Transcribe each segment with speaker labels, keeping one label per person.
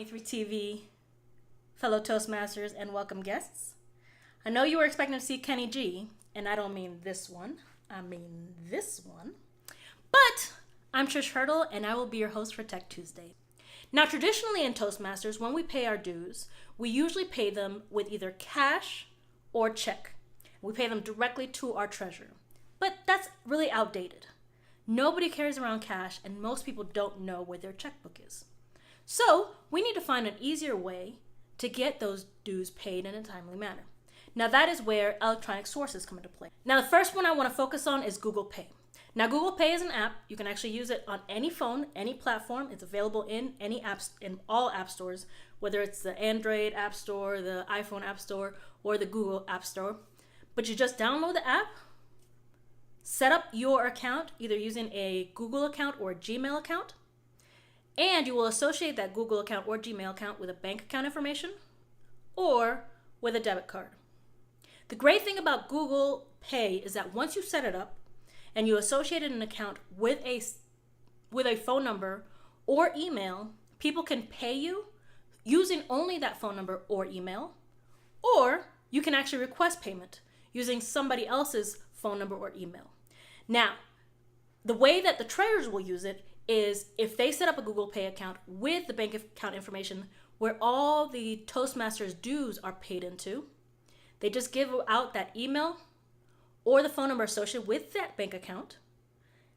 Speaker 1: D23 TV, fellow Toastmasters, and welcome guests. I know you were expecting to see Kenny G, and I don't mean this one, I mean this one. But I'm Trish Hurdle, and I will be your host for Tech Tuesday. Now, traditionally in Toastmasters, when we pay our dues, we usually pay them with either cash or check. We pay them directly to our treasurer. But that's really outdated. Nobody carries around cash, and most people don't know where their checkbook is. So we need to find an easier way to get those dues paid in a timely manner. Now that is where electronic sources come into play. Now the first one I want to focus on is Google Pay. Now Google Pay is an app. You can actually use it on any phone, any platform. It's available in any apps, in all app stores, whether it's the Android App Store, the iPhone App Store, or the Google App Store. But you just download the app, set up your account, either using a Google account or a Gmail account, and you will associate that Google account or Gmail account with a bank account information or with a debit card. The great thing about Google Pay is that once you set it up and you associate an account with a phone number or email, people can pay you using only that phone number or email, or you can actually request payment using somebody else's phone number or email. Now, the way that the treasurers will use it is if they set up a Google Pay account with the bank account information where all the Toastmasters dues are paid into, they just give out that email or the phone number associated with that bank account,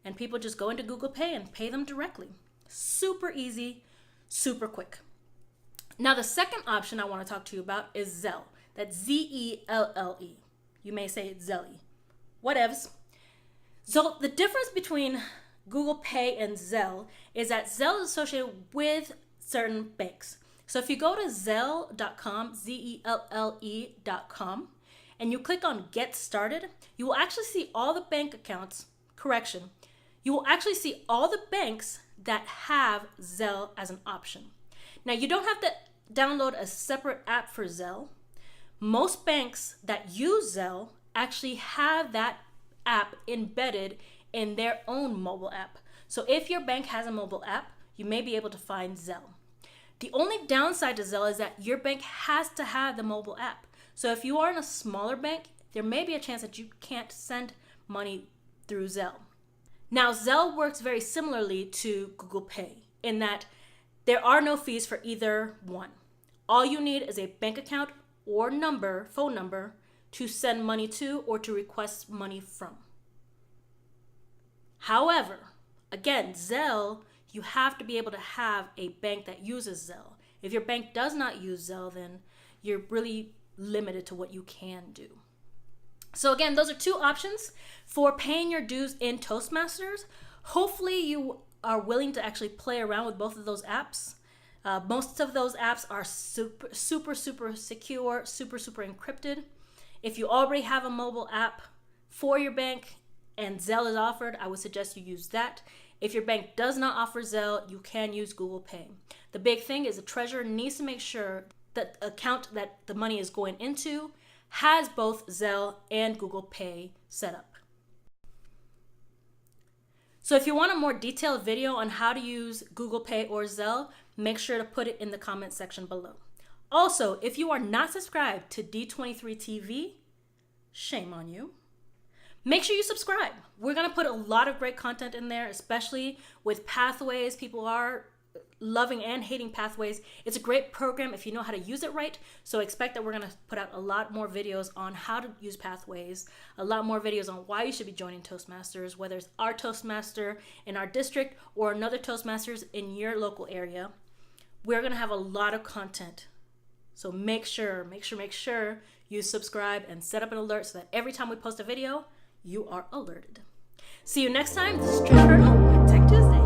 Speaker 1: and people just go into Google Pay and pay them directly. Super easy, super quick. Now, the second option I want to talk to you about is Zelle. That's Z-E-L-L-E. You may say it's Zelly. Whatevs. So the difference between Google Pay and Zelle is that Zelle is associated with certain banks. So if you go to Zelle.com, Z-E-L-L-E.com, and you click on Get Started, you will actually see all the bank accounts, you will actually see all the banks that have Zelle as an option. Now, you don't have to download a separate app for Zelle. Most banks that use Zelle actually have that app embedded in their own mobile app. So if your bank has a mobile app, you may be able to find Zelle. The only downside to Zelle is that your bank has to have the mobile app. So if you are in a smaller bank, there may be a chance that you can't send money through Zelle. Now, Zelle works very similarly to Google Pay in that there are no fees for either one. All you need is a bank account or phone number to send money to or to request money from. However, again, Zelle, you have to be able to have a bank that uses Zelle. If your bank does not use Zelle, then you're really limited to what you can do. So again, those are two options for paying your dues in Toastmasters. Hopefully you are willing to actually play around with both of those apps. Most of those apps are super secure, super encrypted. If you already have a mobile app for your bank and Zelle is offered, I would suggest you use that. If your bank does not offer Zelle, you can use Google Pay. The big thing is the treasurer needs to make sure that the account that the money is going into has both Zelle and Google Pay set up. So if you want a more detailed video on how to use Google Pay or Zelle, make sure to put it in the comment section below. Also, if you are not subscribed to D23 TV, shame on you. Make sure you subscribe. We're going to put a lot of great content in there, especially with Pathways. People are loving and hating Pathways. It's a great program if you know how to use it right. So expect that we're going to put out a lot more videos on how to use Pathways, a lot more videos on why you should be joining Toastmasters, whether it's our Toastmaster in our district or another Toastmasters in your local area. We're going to have a lot of content. So make sure you subscribe and set up an alert so that every time we post a video, you are alerted. See you next time. This is Trish Hurdle with Tech Tuesday.